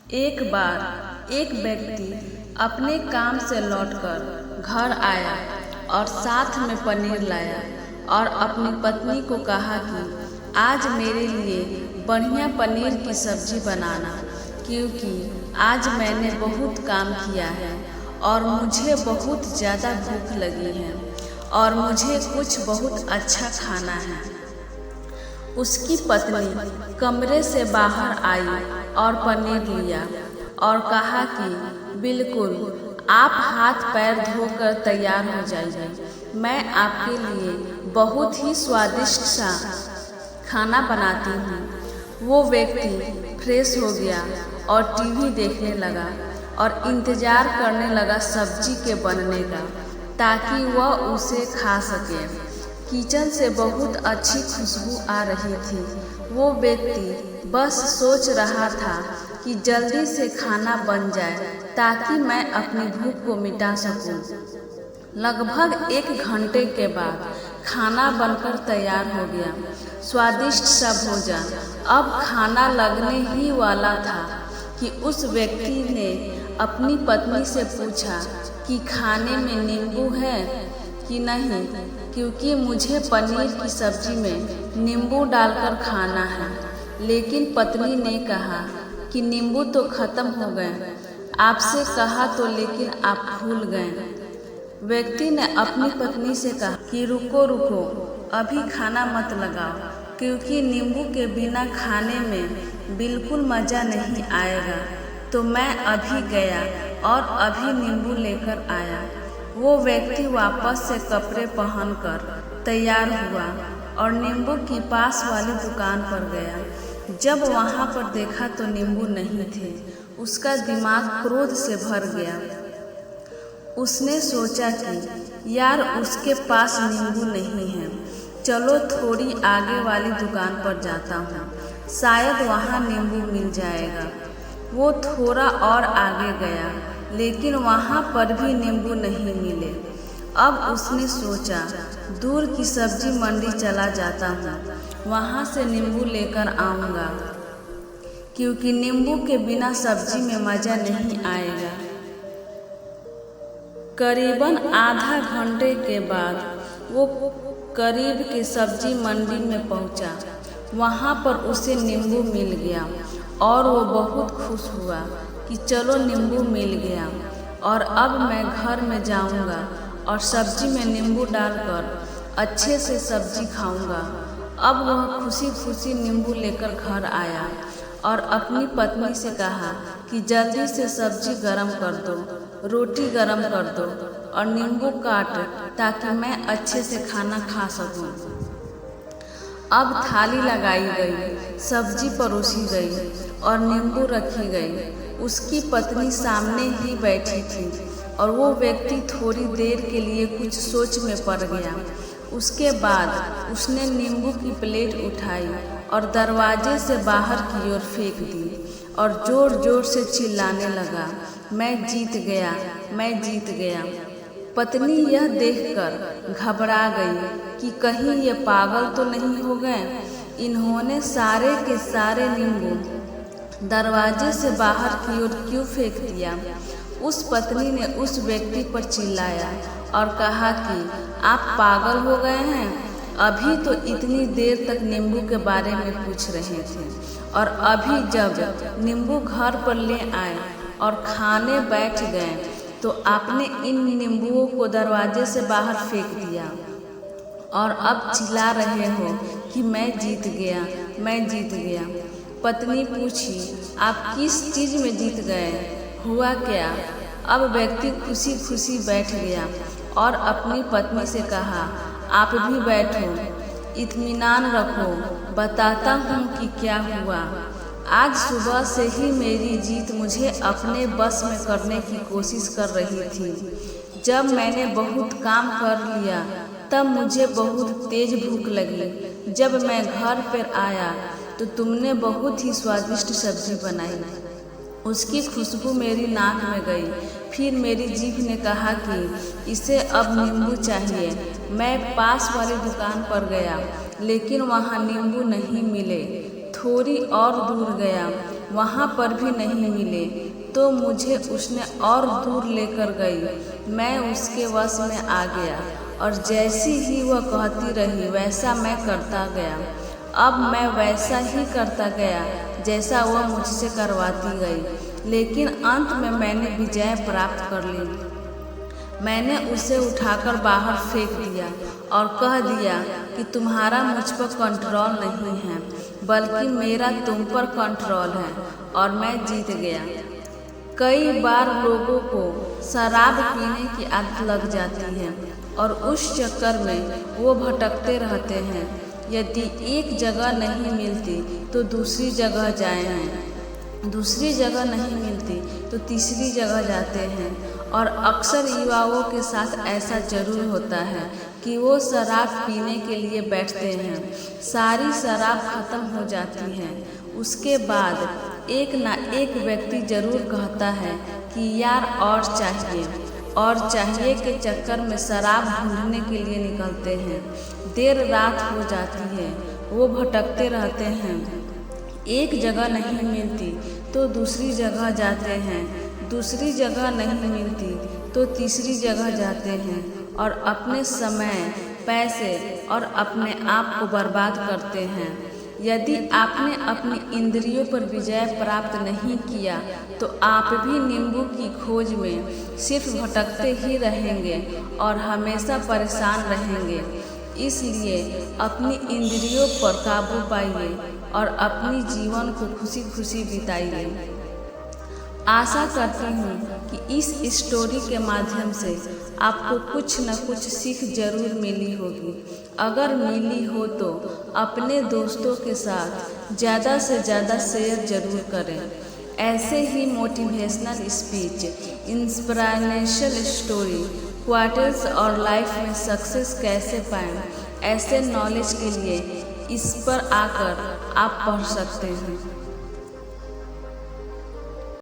एक बार एक व्यक्ति अपने काम से लौटकर घर आया और साथ में पनीर लाया और अपनी पत्नी को कहा कि आज मेरे लिए बढ़िया पनीर की सब्जी बनाना, क्योंकि आज मैंने बहुत काम किया है और मुझे बहुत ज़्यादा भूख लगी है और मुझे कुछ बहुत अच्छा खाना है। उसकी पत्नी कमरे से बाहर आई और पनीर लिया और कहा कि बिल्कुल, आप हाथ पैर धोकर तैयार हो जाइए, मैं आपके लिए बहुत ही स्वादिष्ट सा खाना बनाती हूँ। वो व्यक्ति फ्रेश हो गया और टीवी देखने लगा और इंतज़ार करने लगा सब्जी के बनने का, ताकि वह उसे खा सके। किचन से बहुत अच्छी खुशबू आ रही थी। वो व्यक्ति बस सोच रहा था कि जल्दी से खाना बन जाए ताकि मैं अपनी भूख को मिटा सकूं। लगभग 1 घंटे के बाद खाना बनकर तैयार हो गया। स्वादिष्ट सा भोजन अब खाना लगने ही वाला था कि उस व्यक्ति ने अपनी पत्नी से पूछा कि खाने में नींबू है कि नहीं, क्योंकि मुझे पनीर की सब्जी में नींबू डालकर खाना है। लेकिन पत्नी ने कहा कि नींबू तो ख़त्म हो गए, आपसे कहा तो लेकिन आप भूल गए। व्यक्ति ने अपनी पत्नी से कहा कि रुको रुको, अभी खाना मत लगाओ, क्योंकि नींबू के बिना खाने में बिल्कुल मज़ा नहीं आएगा। तो मैं अभी गया और अभी नींबू लेकर आया। वो व्यक्ति वापस से कपड़े पहनकर तैयार हुआ और नींबू की पास वाली दुकान पर गया। जब वहाँ पर देखा तो नींबू नहीं थे। उसका दिमाग क्रोध से भर गया। उसने सोचा कि यार, उसके पास नींबू नहीं है, चलो थोड़ी आगे वाली दुकान पर जाता हूँ, शायद वहाँ नींबू मिल जाएगा। वो थोड़ा और आगे गया, लेकिन वहाँ पर भी नींबू नहीं मिले। अब उसने सोचा दूर की सब्जी मंडी चला जाता हूँ, वहाँ से नींबू लेकर आऊँगा, क्योंकि नींबू के बिना सब्जी में मज़ा नहीं आएगा। करीबन आधा घंटे के बाद वो करीब के सब्जी मंडी में पहुँचा। वहाँ पर उसे नींबू मिल गया और वो बहुत खुश हुआ कि चलो नींबू मिल गया और अब मैं घर में जाऊंगा और सब्जी में नींबू डालकर अच्छे से सब्जी खाऊंगा। अब वह खुशी खुशी नींबू लेकर घर आया और अपनी पत्नी से कहा कि जल्दी से सब्जी गरम कर दो, रोटी गरम कर दो और नींबू काट, ताकि मैं अच्छे से खाना खा सकूं। अब थाली लगाई गई, सब्जी परोसी गई और नींबू रखी गई। उसकी पत्नी सामने ही बैठी थी और वो व्यक्ति थोड़ी देर के लिए कुछ सोच में पड़ गया। उसके बाद उसने नींबू की प्लेट उठाई और दरवाजे से बाहर की ओर फेंक दी और जोर जोर से चिल्लाने लगा, मैं जीत गया, मैं जीत गया। पत्नी यह देखकर घबरा गई कि कहीं ये पागल तो नहीं हो गए। इन्होंने सारे के सारे नींबू दरवाजे से बाहर की ओर क्यों फेंक दिया? उस पत्नी ने उस व्यक्ति पर चिल्लाया और कहा कि आप पागल हो गए हैं? अभी तो इतनी देर तक नींबू के बारे में पूछ रहे थे और अभी जब नींबू घर पर ले आए और खाने बैठ गए तो आपने इन नींबुओं को दरवाजे से बाहर फेंक दिया और अब चिल्ला रहे हो कि मैं जीत गया, मैं जीत गया। पत्नी पूछी, आप किस चीज़ में जीत गए? हुआ क्या? अब व्यक्ति खुशी खुशी बैठ गया और अपनी पत्नी से कहा, आप भी बैठो, इत्मीनान रखो, बताता हूँ कि क्या हुआ। आज सुबह से ही मेरी जीत मुझे अपने बस में करने की कोशिश कर रही थी। जब मैंने बहुत काम कर लिया तब मुझे बहुत तेज भूख लगी। जब मैं घर पर आया तो तुमने बहुत ही स्वादिष्ट सब्जी बनाई। उसकी खुशबू मेरी नाक में गई। फिर मेरी जीभ ने कहा कि इसे अब नींबू चाहिए। मैं पास वाली दुकान पर गया, लेकिन वहाँ नींबू नहीं मिले। थोड़ी और दूर गया वहाँ पर भी नहीं मिले तो मुझे उसने और दूर लेकर गई। मैं उसके वश में आ गया और जैसी ही वह कहती रही वैसा मैं करता गया। अब मैं वैसा ही करता गया जैसा वह मुझसे करवाती गई, लेकिन अंत में मैंने विजय प्राप्त कर ली। मैंने उसे उठाकर बाहर फेंक दिया और कह दिया कि तुम्हारा मुझ पर कंट्रोल नहीं है, बल्कि मेरा तुम पर कंट्रोल है, और मैं जीत गया। कई बार लोगों को शराब पीने की आदत लग जाती है और उस चक्कर में वो भटकते रहते हैं। यदि एक जगह नहीं मिलती तो दूसरी जगह जाए हैं, दूसरी जगह नहीं मिलती तो तीसरी जगह जाते हैं। और अक्सर युवाओं के साथ ऐसा जरूर होता है कि वो शराब पीने के लिए बैठते हैं, सारी शराब खत्म हो जाती है। उसके बाद एक ना एक व्यक्ति जरूर कहता है कि यार और चाहिए के चक्कर में शराब ढूंढने के लिए निकलते हैं। देर रात हो जाती है, वो भटकते रहते हैं, एक जगह नहीं मिलती तो दूसरी जगह जाते हैं, दूसरी जगह नहीं मिलती तो तीसरी जगह जाते हैं और अपने समय, पैसे और अपने आप को बर्बाद करते हैं। यदि आपने अपनी इंद्रियों पर विजय प्राप्त नहीं किया तो आप भी नींबू की खोज में सिर्फ भटकते ही रहेंगे और हमेशा परेशान रहेंगे। इसलिए अपनी इंद्रियों पर काबू पाइए और अपनी जीवन को खुशी खुशी बिताइए। आशा करती हूँ कि इस स्टोरी के माध्यम से आपको कुछ न कुछ सीख जरूर मिली होगी। अगर मिली हो तो अपने दोस्तों के साथ ज़्यादा से ज़्यादा शेयर जरूर करें। ऐसे ही motivational speech, inspirational story, quotes और लाइफ में सक्सेस कैसे पाएं, ऐसे नॉलेज के लिए इस पर आकर आप पढ़ सकते हैं।